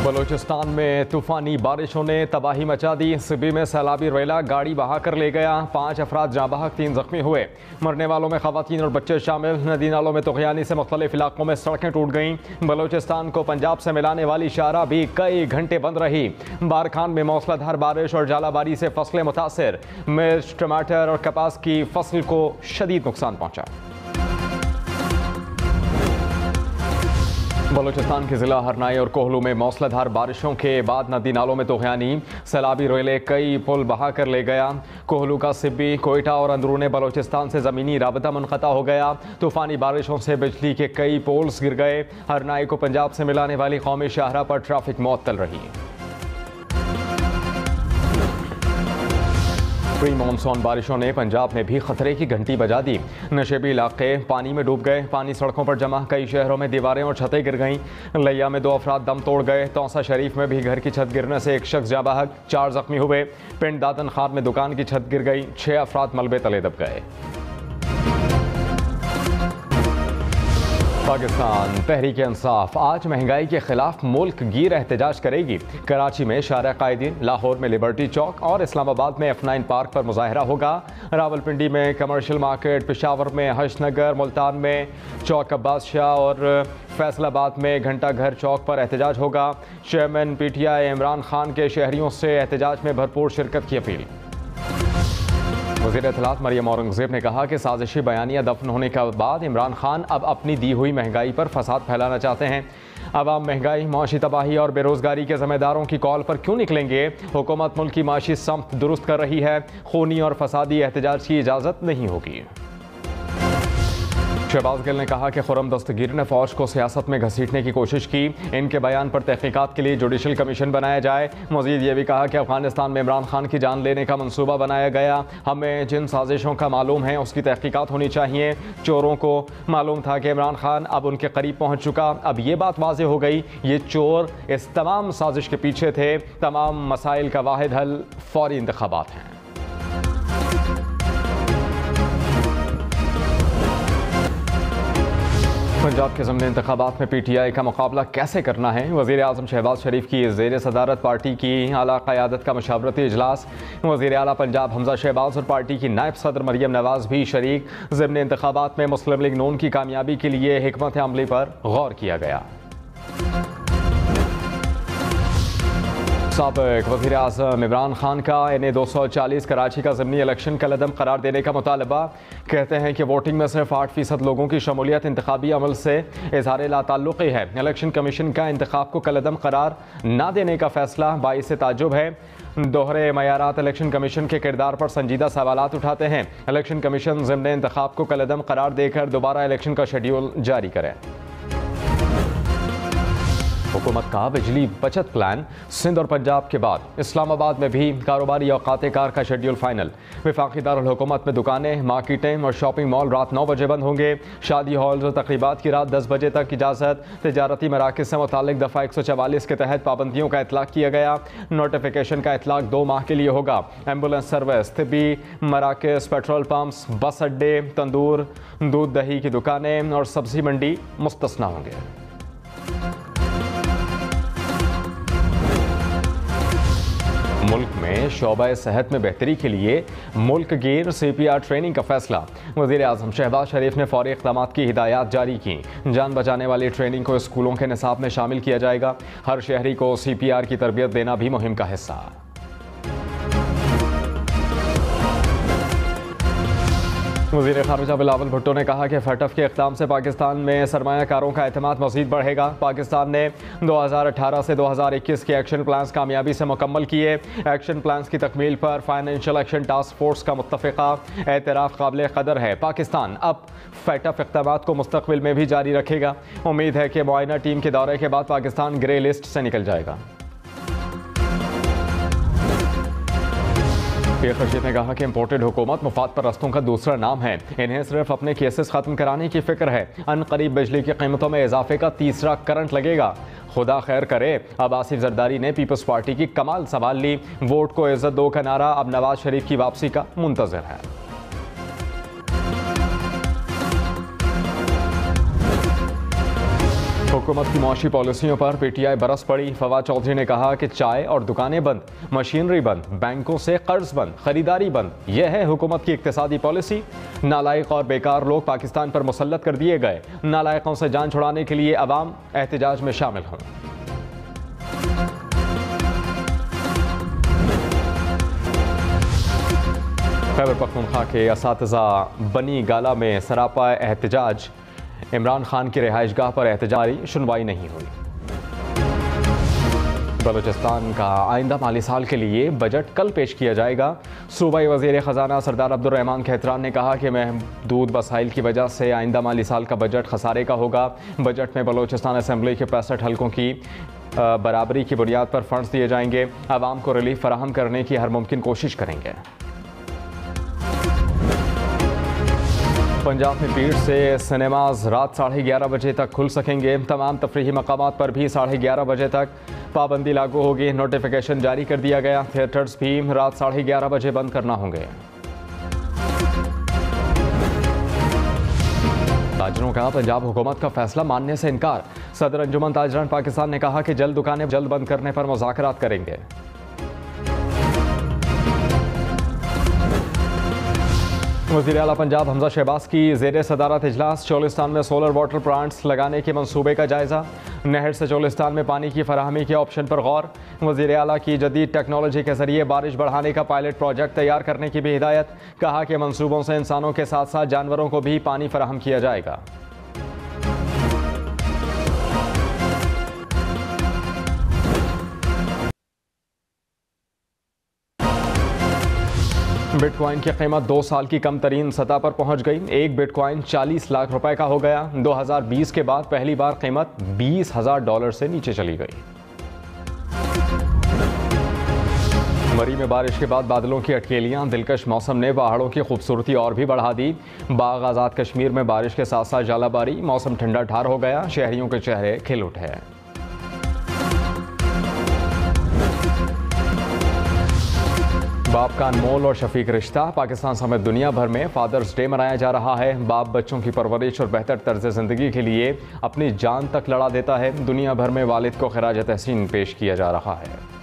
बलूचिस्तान में तूफानी बारिशों ने तबाही मचा दी। सिबी में सैलाबी रेला गाड़ी बहा कर ले गया। 5 अफराद जाँ बहक, 3 जख्मी हुए। मरने वालों में खवातीन और बच्चे शामिल। नदी नालों में तुगयानी से मुख्तलिफ इलाकों में सड़कें टूट गईं। बलूचिस्तान को पंजाब से मिलाने वाली शाहराह भी कई घंटे बंद रही। बारखान में मौसलाधार बारिश और जालाबारी से फसलें मुतासर। मिर्च, टमाटर और कपास की फसल को शदीद नुकसान पहुंचा। बलूचिस्तान के जिला हरनाई और कोहलू में मौसलाधार बारिशों के बाद नदी नालों में तुगयानी, सैलाबी रेले कई पुल बहा कर ले गया। कोहलू का सिब्बी, कोयटा और अंदरूनी बलूचिस्तान से ज़मीनी राबता मुनक़ता हो गया। तूफ़ानी बारिशों से बिजली के कई पोल्स गिर गए। हरनाई को पंजाब से मिलाने वाली कौमी शाहराह पर ट्रैफिक मुअत्तल रही। प्री मानसून बारिशों ने पंजाब में भी खतरे की घंटी बजा दी। नशेबी इलाके पानी में डूब गए। पानी सड़कों पर जमा, कई शहरों में दीवारें और छतें गिर गईं। लिया में 2 अफराद दम तोड़ गए। तौसा शरीफ में भी घर की छत गिरने से एक शख्स जाँ बहक, 4 जख्मी हुए। पिंड दादन खान में दुकान की छत गिर गई, 6 अफराद मलबे तले दब गए। पाकिस्तान तहरीक इंसाफ आज महंगाई के खिलाफ मुल्क गिर एहतजाज करेगी। कराची में शारा कायदीन, लाहौर में लिबर्टी चौक और इस्लामाबाद में F9 पार्क पर मुजाहरा होगा। रावलपिंडी में कमर्शियल मार्केट, पेशावर में हशनगर, मुल्तान में चौक अब्बास शाह और फैसलाबाद में घंटा घर चौक पर एहतजाज होगा। चेयरमैन PTI इमरान खान के शहरियों से एहतजाज में भरपूर शिरकत की अपील। वज़ीर इत्तलात मरियम औरंगज़ेब ने कहा कि साजिशी बयानिया दफन होने के बाद इमरान खान अब अपनी दी हुई महंगाई पर फसाद फैलाना चाहते हैं। अवाम महंगाई, मौशी तबाही और बेरोज़गारी के ज़िम्मेदारों की कॉल पर क्यों निकलेंगे? हुकूमत मुल्क की माशी समत दुरुस्त कर रही है। खूनी और फसादी एहतजाज की इजाज़त नहीं होगी। शहबाज गिल ने कहा कि खुर्रम दस्तगीर ने फौज को सियासत में घसीटने की कोशिश की। इनके बयान पर तहकीकात के लिए जुडिशल कमीशन बनाया जाए। मजीद ये भी कहा कि अफगानिस्तान में इमरान खान की जान लेने का मंसूबा बनाया गया। हमें जिन साजिशों का मालूम है उसकी तहकीकात होनी चाहिए। चोरों को मालूम था कि इमरान खान अब उनके करीब पहुँच चुका। अब ये बात वाज़ेह हो गई, ये चोर इस तमाम साजिश के पीछे थे। तमाम मसाइल का वाहिद हल फौरी इंतखाबात हैं। पंजाब के ज़िमनी इंतखाबात में PTI का मुकाबला कैसे करना है? वज़ीर आज़म शहबाज शरीफ की ज़ेर सदारत पार्टी की आला क़यादत का मशावरती इजलास। वज़ीर आला पंजाब हमजा शहबाज और पार्टी की नायब सदर मरियम नवाज़ भी शरीक। ज़िमनी इंतखाबात में मुस्लिम लीग नून की कामयाबी के लिए हिकमत अमली पर गौर किया गया। साबिक़ वज़ीर आज़म इमरान खान का NA 240 कराची का ज़िमनी इलेक्शन कलअदम करार देने का मुतालबा। कहते हैं कि वोटिंग में सिर्फ 8% लोगों की शमूलियत इंतखाबी अमल से इज़हार लाताल्लुक़ी है। इलेक्शन कमीशन का इंतखाब को कलअदम करार ना देने का फैसला बाइस ताज्जुब है। दोहरे मयारात इलेक्शन कमीशन के किरदार पर संजीदा सवालात उठाते हैं। इलेक्शन कमीशन ज़िमनी इंतखाब को कलअदम करार देकर दोबारा इलेक्शन का शेड्यूल जारी करे। हुकूमत का बिजली बचत प्लान। सिंध और पंजाब के बाद इस्लामाबाद में भी कारोबारी औकात कार का शेड्यूल फाइनल। वफाकी दारुल हुकूमत में दुकानें, मार्केटें और शॉपिंग मॉल रात 9 बजे बंद होंगे। शादी हॉल्स और तकरीबात की रात 10 बजे तक इजाज़त। तजारती मराकज़ से मुतालिक दफ़ा 144 के तहत पाबंदियों का इतलाक़ किया गया। नोटिफिकेशन का इतलाक़ 2 माह के लिए होगा। एम्बुलेंस सर्विस, तिब्बी मराकज़, पेट्रोल पम्प्स, बस अड्डे, तंदूर, दूध दही की दुकानें और सब्ज़ी मंडी मुस्तस्ना होंगे। मुल्क में शोबा सेहत में बेहतरी के लिए मुल्क गिर CPR ट्रेनिंग का फैसला। वज़ीर आज़म शहबाज शरीफ ने फौरी इक़दामात की हिदायत जारी की। जान बचाने वाली ट्रेनिंग को स्कूलों के निसाब में शामिल किया जाएगा। हर शहरी को CPR की तरबियत देना भी मुहिम का हिस्सा। वज़ीर ख़ारिजा बिलावल भुट्टो ने कहा कि FATF के इक़दाम से पाकिस्तान में सरमायाकारों का एतमाद मज़ीद बढ़ेगा। पाकिस्तान ने 2018 से 2021 के एक्शन प्लान्स कामयाबी से मुकम्मल किए। एक्शन प्लान्स की तकमील पर फाइनेंशियल एक्शन टास्क फोर्स का मुत्तफ़िक़ा एतराफ़ काबिल क़दर है। पाकिस्तान अब FATF इक़दामात को मुस्तक़बिल में भी जारी रखेगा। उम्मीद है कि मुआयना टीम के दौरे के बाद पाकिस्तान ग्रे लिस्ट से निकल जाएगा। शेख रशीद ने कहा कि इम्पोर्टेड हुकूमत मुफाद परस्तों का दूसरा नाम है। इन्हें सिर्फ अपने केसेस ख़त्म कराने की फ़िक्र है। अनकरीब बिजली की कीमतों में इजाफे का तीसरा करंट लगेगा। खुदा खैर करे। अब आसिफ जरदारी ने पीपल्स पार्टी की कमाल संभाल ली। वोट को इज्जत दो का नारा अब नवाज शरीफ की वापसी का मुंतज़िर है। हुकूमत की मौशी पॉलिसियों पर पीटीआई बरस पड़ी। फवाद चौधरी ने कहा कि चाय और दुकानें बंद, मशीनरी बंद, बैंकों से कर्ज बंद, खरीदारी बंद। यह है हुकूमत की इक्तिसादी पॉलिसी। नालायक और बेकार लोग पाकिस्तान पर मुसल्लत कर दिए गए। नालायकों से जान छुड़ाने के लिए अवाम एहतजाज में शामिल हों। खैबर पख्तूनख्वा के असातिज़ा बनी गाला में सरापा एहतजाज। इमरान खान की रिहाइशगाह पर एहतजाजी, सुनवाई नहीं हुई। बलूचिस्तान का आइंदा माली साल के लिए बजट कल पेश किया जाएगा। सूबाई वज़ीर ख़जाना सरदार अब्दुर्रहमान खैतरान ने कहा कि महदूद वसाइल की वजह से आइंदा माली साल का बजट खसारे का होगा। बजट में बलूचिस्तान असम्बली के 65 हल्कों की बराबरी की बुनियाद पर फंड्स दिए जाएंगे। आवाम को रिलीफ फराहम करने की हर मुमकिन कोशिश करेंगे। पंजाब में भीड़ से सिनेमाज रात 11:30 बजे तक खुल सकेंगे। तमाम तफरीही मकामात पर भी 11:30 बजे तक पाबंदी लागू होगी। नोटिफिकेशन जारी कर दिया गया। थिएटर्स भी रात 11:30 बजे बंद करना होंगे। ताजरों का पंजाब हुकूमत का फैसला मानने से इनकार। सदर अंजुमन ताजरान पाकिस्तान ने कहा कि जल्द दुकानें जल्द बंद करने पर मुज़ाकरात करेंगे। वज़ीर आला पंजाब हमजा शहबाज की ज़ेर सदारत इजलास। चोलिस्तान में सोलर वाटर प्लांट्स लगाने के मंसूबे का जायज़ा। नहर से चोलिस्तान में पानी की फराहमी के ऑप्शन पर गौर। वज़ीर आला की जदीद टेक्नोलॉजी के ज़रिए बारिश बढ़ाने का पायलट प्रोजेक्ट तैयार करने की भी हिदायत। कहा कि मंसूबों से इंसानों के साथ साथ जानवरों को भी पानी फराहम किया जाएगा। बिटकॉइन की कीमत 2 साल की कम तरीन सतह पर पहुंच गई। एक बिटकॉइन 40 लाख रुपए का हो गया। 2020 के बाद पहली बार कीमत $20,000 से नीचे चली गई। मरी में बारिश के बाद बादलों की अटकेलियां। दिलकश मौसम ने पहाड़ों की खूबसूरती और भी बढ़ा दी। बाग आज़ाद कश्मीर में बारिश के साथ साथ जालाबारी। मौसम ठंडा ठार हो गया। शहरियों के चेहरे खिल उठे। बाप का अनमोल और शफीक रिश्ता। पाकिस्तान समेत दुनिया भर में फादर्स डे मनाया जा रहा है। बाप बच्चों की परवरिश और बेहतर तर्ज ज़िंदगी के लिए अपनी जान तक लड़ा देता है। दुनिया भर में वालिद को खिराज तहसीन पेश किया जा रहा है।